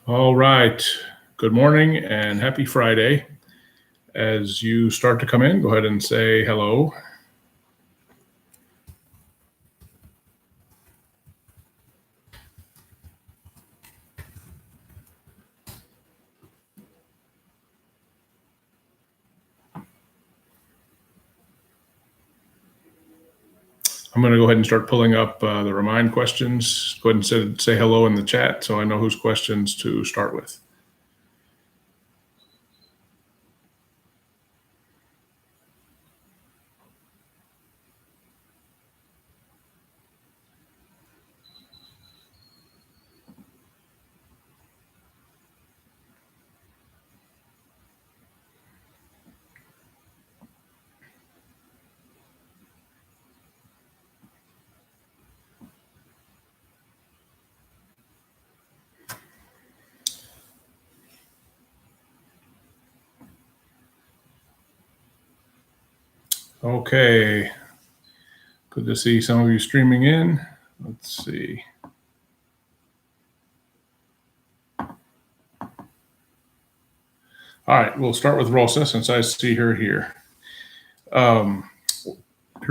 All right. Good morning and happy Friday. As you start to come in, go ahead and say hello. I'm going to go ahead and start pulling up the remind questions. Go ahead and say hello in the chat so I know whose questions to start with. Okay. Good to see some of you streaming in. Let's see. All right, we'll start with Rosa since I see her here. Her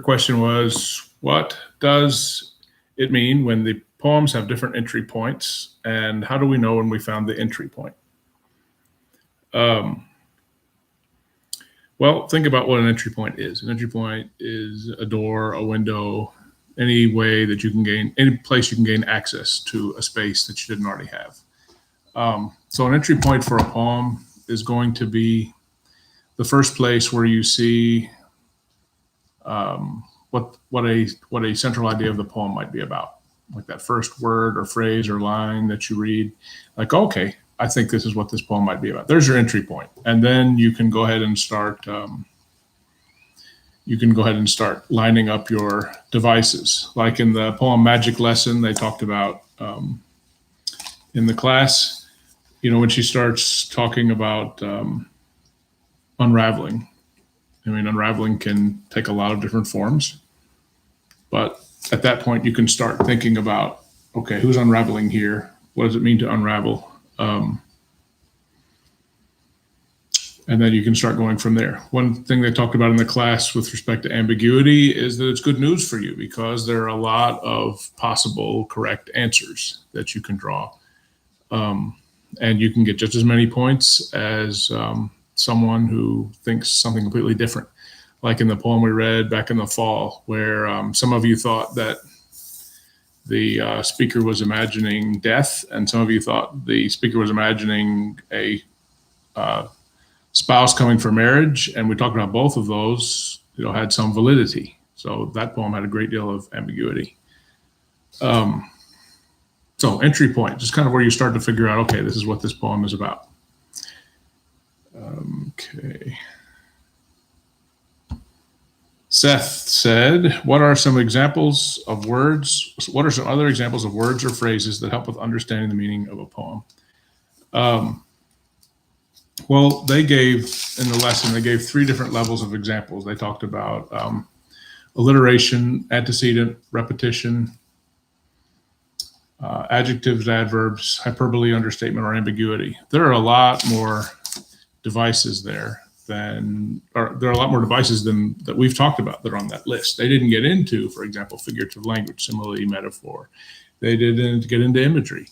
question was, what does it mean when the poems have different entry points, and how do we know when we found the entry point? Well, think about what an entry point is. An entry point is a door, a window, any way that you can gain, any place you can gain access to a space that you didn't already have. So an entry point for a poem is going to be the first place where you see what a central idea of the poem might be about, like that first word or phrase or line that you read, like, okay, I think this is what this poem might be about. There's your entry point, and then you can go ahead and start. Lining up your devices, like in the poem "Magic Lesson." They talked about in the class. When she starts talking about unraveling. I mean, unraveling can take a lot of different forms, but at that point, you can start thinking about, okay, who's unraveling here? What does it mean to unravel? And then you can start going from there. One thing they talked about in the class with respect to ambiguity is that it's good news for you because there are a lot of possible correct answers that you can draw. And you can get just as many points as someone who thinks something completely different. Like in the poem we read back in the fall, where some of you thought that the speaker was imagining death, and some of you thought the speaker was imagining a spouse coming for marriage, and we talked about both of those, had some validity. So that poem had a great deal of ambiguity. So entry point, just kind of where you start to figure out, okay, this is what this poem is about. Okay. Seth said, what are some examples of words? What are some other examples of words or phrases that help with understanding the meaning of a poem? Well, they gave, in the lesson, they gave 3 different levels of examples. They talked about alliteration, antecedent, repetition, adjectives, adverbs, hyperbole, understatement, or ambiguity. There are a lot more devices there than that we've talked about that are on that list. They didn't get into, for example, figurative language, simile, metaphor. They didn't get into imagery.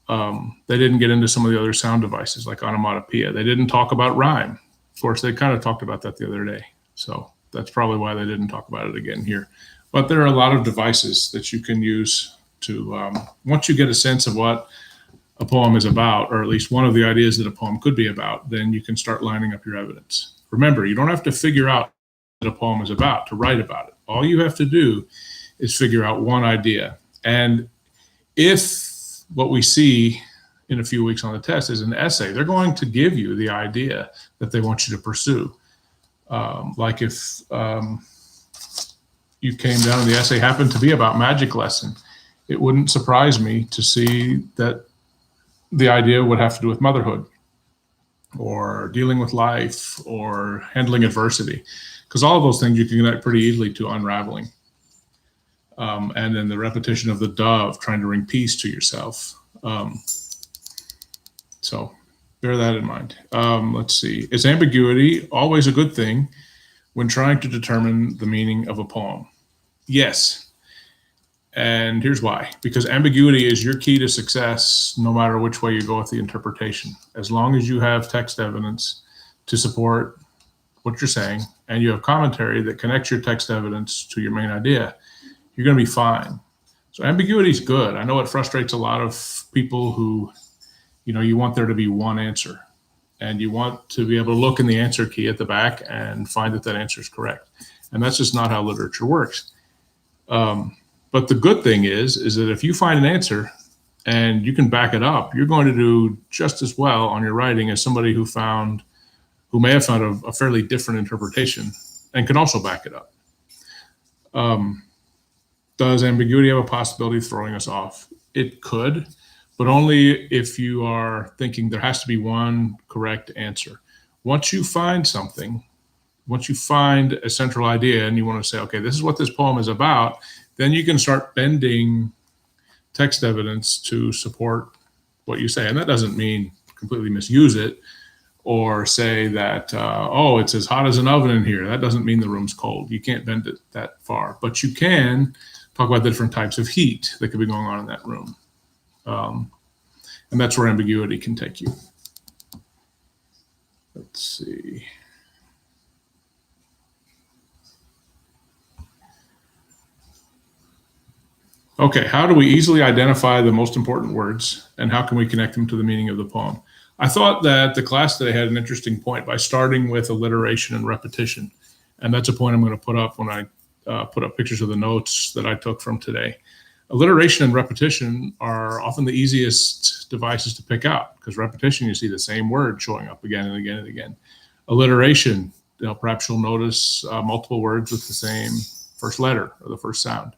They didn't get into some of the other sound devices like onomatopoeia. They didn't talk about rhyme. Of course, they kind of talked about that the other day. So that's probably why they didn't talk about it again here. But there are a lot of devices that you can use to, once you get a sense of what a poem is about, or at least one of the ideas that a poem could be about, then you can start lining up your evidence. Remember, you don't have to figure out what a poem is about to write about it. All you have to do is figure out one idea. And if what we see in a few weeks on the test is an essay, they're going to give you the idea that they want you to pursue. Like if you came down and the essay happened to be about Magic Lesson, it wouldn't surprise me to see that the idea would have to do with motherhood or dealing with life or handling adversity, because all of those things you can connect pretty easily to unraveling. And then the repetition of the dove trying to bring peace to yourself. So bear that in mind. Let's see. Is ambiguity always a good thing when trying to determine the meaning of a poem? Yes. And here's why. Because ambiguity is your key to success no matter which way you go with the interpretation. As long as you have text evidence to support what you're saying and you have commentary that connects your text evidence to your main idea, you're going to be fine. So ambiguity is good. I know it frustrates a lot of people who, you want there to be one answer and you want to be able to look in the answer key at the back and find that answer is correct. And that's just not how literature works. But the good thing is that if you find an answer and you can back it up, you're going to do just as well on your writing as somebody who may have found a fairly different interpretation and can also back it up. Does ambiguity have a possibility of throwing us off? It could, but only if you are thinking there has to be one correct answer. Once you find something, once you find a central idea and you want to say, okay, this is what this poem is about, then you can start bending text evidence to support what you say. And that doesn't mean completely misuse it or say that, it's as hot as an oven in here. That doesn't mean the room's cold. You can't bend it that far, but you can talk about the different types of heat that could be going on in that room. And that's where ambiguity can take you. Let's see. Okay, how do we easily identify the most important words and how can we connect them to the meaning of the poem? I thought that the class today had an interesting point by starting with alliteration and repetition. And that's a point I'm going to put up when I put up pictures of the notes that I took from today. Alliteration and repetition are often the easiest devices to pick out because repetition, you see the same word showing up again and again and again. Alliteration, perhaps you'll notice multiple words with the same first letter or the first sound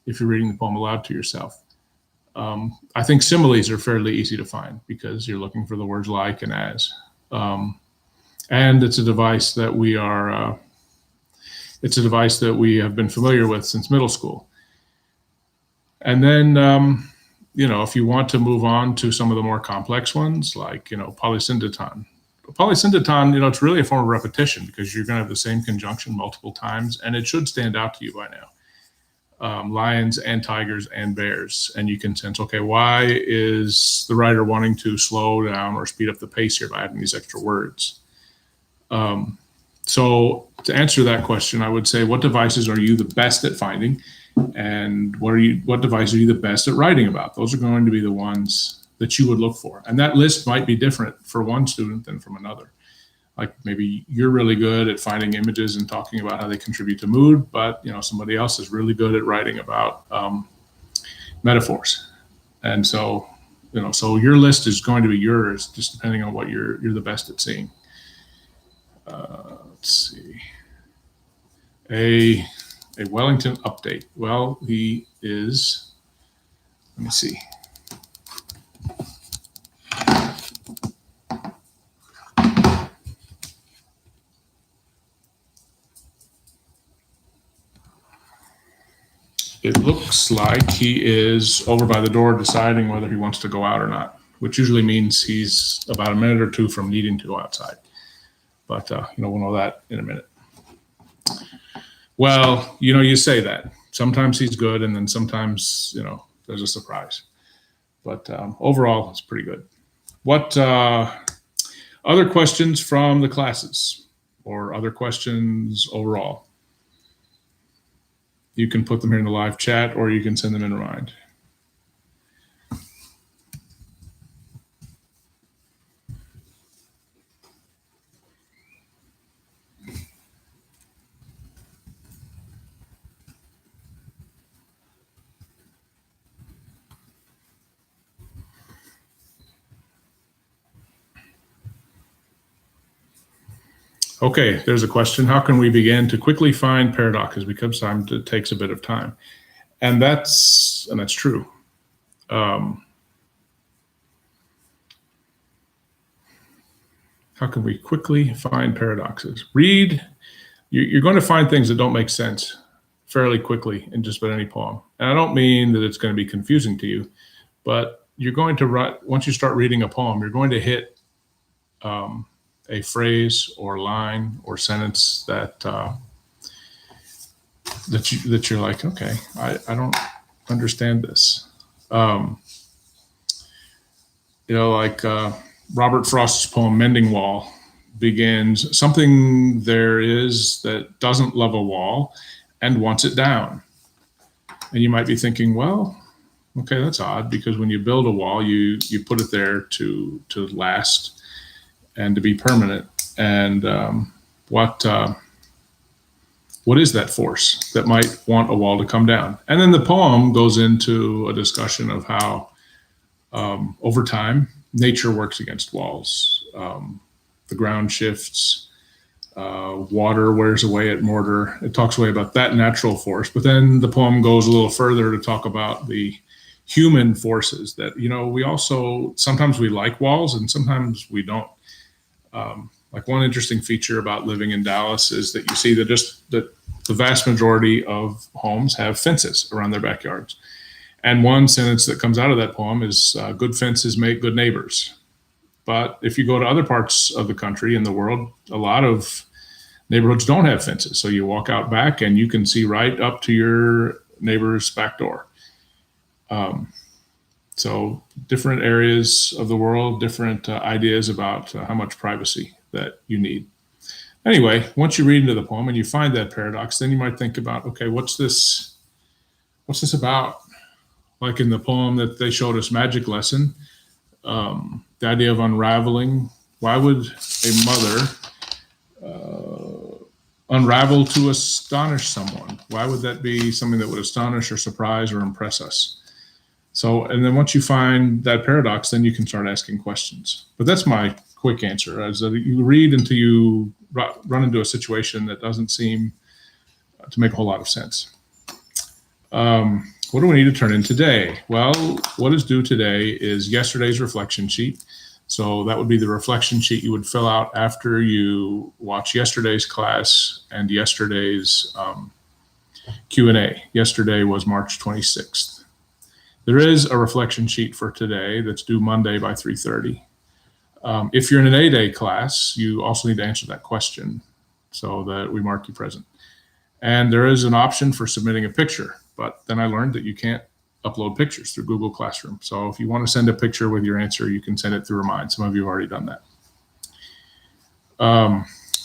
if you're reading the poem aloud to yourself. I think similes are fairly easy to find because you're looking for the words like and as. And it's a device that we have been familiar with since middle school. And then, if you want to move on to some of the more complex ones, like, polysyndeton. Polysyndeton, it's really a form of repetition because you're going to have the same conjunction multiple times, and it should stand out to you by now. Lions and tigers and bears. And you can sense, okay, why is the writer wanting to slow down or speed up the pace here by adding these extra words? So to answer that question, I would say, what devices are you the best at finding? And what device are you the best at writing about? Those are going to be the ones that you would look for. And that list might be different for one student than from another. Like maybe you're really good at finding images and talking about how they contribute to mood, but somebody else is really good at writing about metaphors. And so, so your list is going to be yours, just depending on what you're the best at seeing. Let's see. A Wellington update. Well, he is. Let me see. It looks like he is over by the door deciding whether he wants to go out or not, which usually means he's about a minute or two from needing to go outside. But, we'll know that in a minute. Well, you say that. Sometimes he's good, and then sometimes, there's a surprise. But overall, it's pretty good. What other questions from the classes or other questions overall? You can put them here in the live chat or you can send them in Remind. Okay, there's a question. How can we begin to quickly find paradoxes? Because it takes a bit of time. And that's true. How can we quickly find paradoxes? You're going to find things that don't make sense fairly quickly in just about any poem. And I don't mean that it's going to be confusing to you, but you're going to once you start reading a poem, you're going to hit a phrase or line or sentence that you're like, okay, I don't understand this. Like Robert Frost's poem "Mending Wall" begins, "Something there is that doesn't love a wall and wants it down." And you might be thinking, well, okay, that's odd, because when you build a wall, you put it there to last and to be permanent. And what is that force that might want a wall to come down? And then the poem goes into a discussion of how over time nature works against walls. The ground shifts, water wears away at mortar. It talks away about that natural force, but then the poem goes a little further to talk about the human forces that, we also, sometimes we like walls and sometimes we don't. Like one interesting feature about living in Dallas is that you see that the vast majority of homes have fences around their backyards. And one sentence that comes out of that poem is, good fences make good neighbors. But if you go to other parts of the country and the world, a lot of neighborhoods don't have fences. So you walk out back and you can see right up to your neighbor's back door. So different areas of the world, different ideas about how much privacy that you need. Anyway, once you read into the poem and you find that paradox, then you might think about, okay, what's this about? Like in the poem that they showed us, Magic Lesson, the idea of unraveling. Why would a mother unravel to astonish someone? Why would that be something that would astonish or surprise or impress us? So, and then once you find that paradox, then you can start asking questions. But that's my quick answer, is that you read until you run into a situation that doesn't seem to make a whole lot of sense. What do we need to turn in today? Well, what is due today is yesterday's reflection sheet. So that would be the reflection sheet you would fill out after you watch yesterday's class and yesterday's Q&A. Yesterday was March 26th. There is a reflection sheet for today that's due Monday by 3:30. If you're in an A-Day class, you also need to answer that question so that we mark you present. And there is an option for submitting a picture, but then I learned that you can't upload pictures through Google Classroom. So if you want to send a picture with your answer, you can send it through Remind. Some of you have already done that.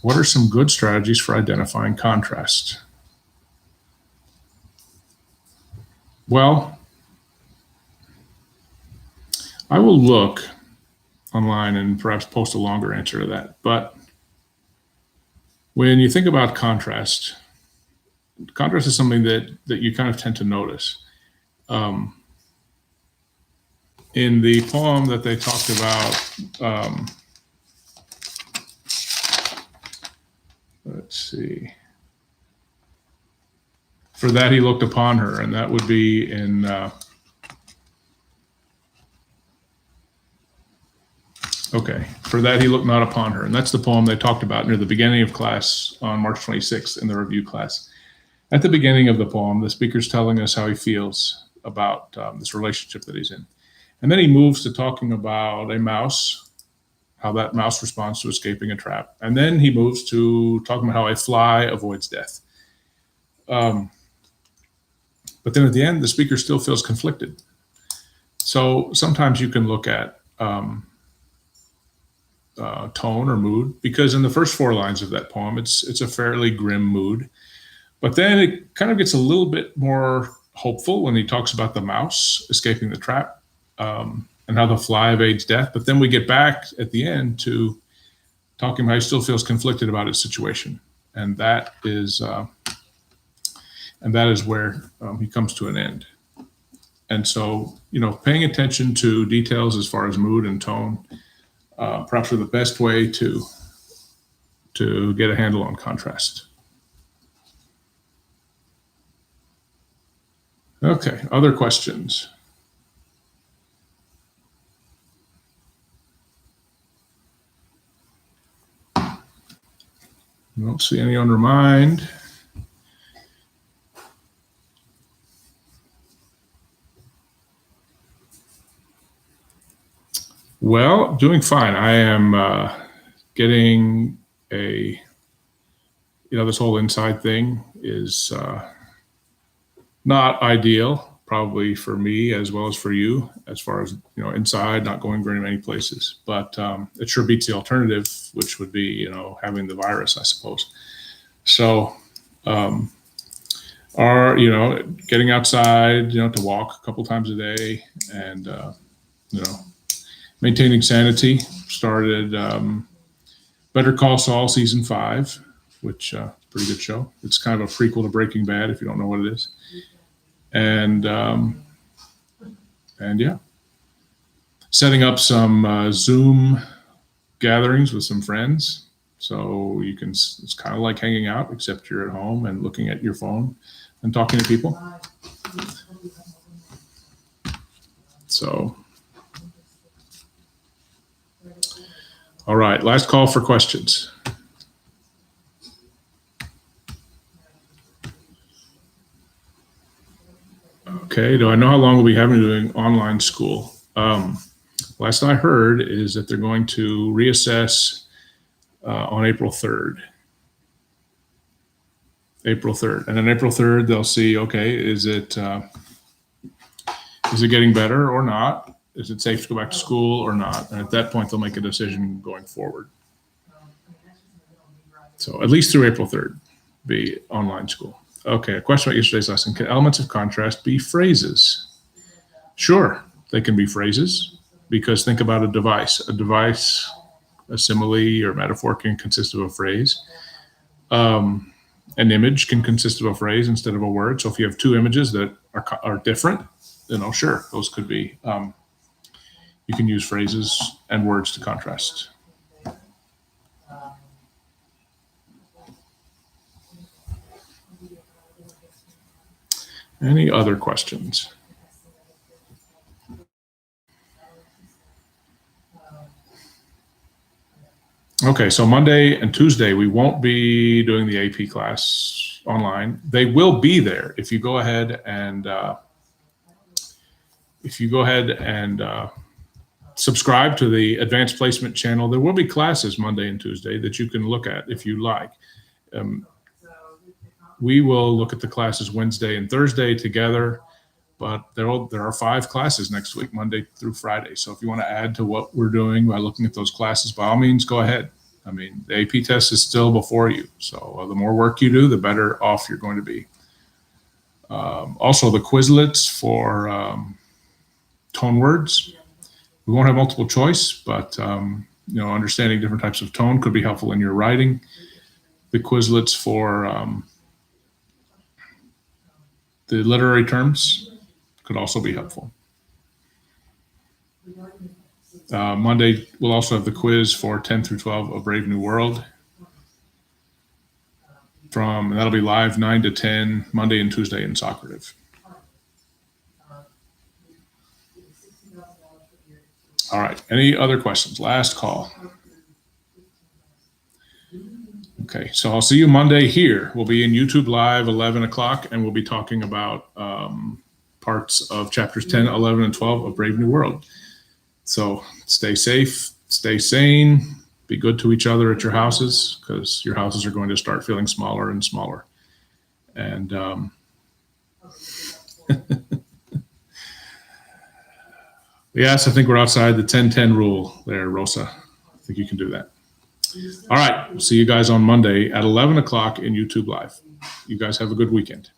What are some good strategies for identifying contrast? Well, I will look online and perhaps post a longer answer to that. But when you think about contrast is something that you kind of tend to notice. In the poem that they talked about, let's see. For that he looked upon her, and that would be in for that he looked not upon her. And that's the poem they talked about near the beginning of class on March 26th in the review class. At the beginning of the poem, the speaker's telling us how he feels about this relationship that he's in. And then he moves to talking about a mouse, how that mouse responds to escaping a trap. And then he moves to talking about how a fly avoids death. But then at the end, the speaker still feels conflicted. So sometimes you can look at tone or mood, because in the first 4 lines of that poem, it's a fairly grim mood. But then it kind of gets a little bit more hopeful when he talks about the mouse escaping the trap and how the fly evades death. But then we get back at the end to talking about how he still feels conflicted about his situation. And that is where he comes to an end. And so, paying attention to details as far as mood and tone, perhaps are the best way to get a handle on contrast. Okay, other questions? I don't see any on Remind. Well, doing fine. I am getting this whole inside thing is not ideal, probably for me as well as for you, as far as, inside, not going very many places. But it sure beats the alternative, which would be, having the virus, I suppose. So, getting outside, to walk a couple times a day and, maintaining sanity. Started Better Call Saul season 5, which pretty good show. It's kind of a prequel to Breaking Bad, if you don't know what it is. And yeah, setting up some Zoom gatherings with some friends. So it's kind of like hanging out, except you're at home and looking at your phone and talking to people. So, all right, last call for questions. Okay, do I know how long we'll be having doing online school? Last I heard is that they're going to reassess on April 3rd. April 3rd. And on April 3rd, they'll see, okay, is it getting better or not? Is it safe to go back to school or not? And at that point, they'll make a decision going forward. So at least through April 3rd, be online school. Okay, a question about yesterday's lesson. Can elements of contrast be phrases? Sure, they can be phrases, because think about a device. A device, a simile or metaphor can consist of a phrase. An image can consist of a phrase instead of a word. So if you have two images that are different, sure, those could be. You can use phrases and words to contrast. Any other questions? Okay, so Monday and Tuesday, we won't be doing the AP class online. They will be there if you go ahead and subscribe to the Advanced Placement channel. There will be classes Monday and Tuesday that you can look at if you like. We will look at the classes Wednesday and Thursday together, but there are 5 classes next week, Monday through Friday. So if you want to add to what we're doing by looking at those classes, by all means, go ahead. I mean, the AP test is still before you. So the more work you do, the better off you're going to be. Also, the Quizlets for tone words. We won't have multiple choice, but understanding different types of tone could be helpful in your writing. The Quizlets for the literary terms could also be helpful. Monday, we'll also have the quiz for 10 through 12 of Brave New World. That'll be live 9 to 10, Monday and Tuesday in Socrative. All right, any other questions? Last call. Okay, so I'll see you Monday here. We'll be in YouTube Live 11 o'clock, and we'll be talking about parts of chapters 10, 11, and 12 of Brave New World. So stay safe, stay sane, be good to each other at your houses, because your houses are going to start feeling smaller and smaller. And yes, I think we're outside the 10-10 rule there, Rosa. I think you can do that. All right. We'll see you guys on Monday at 11 o'clock in YouTube Live. You guys have a good weekend.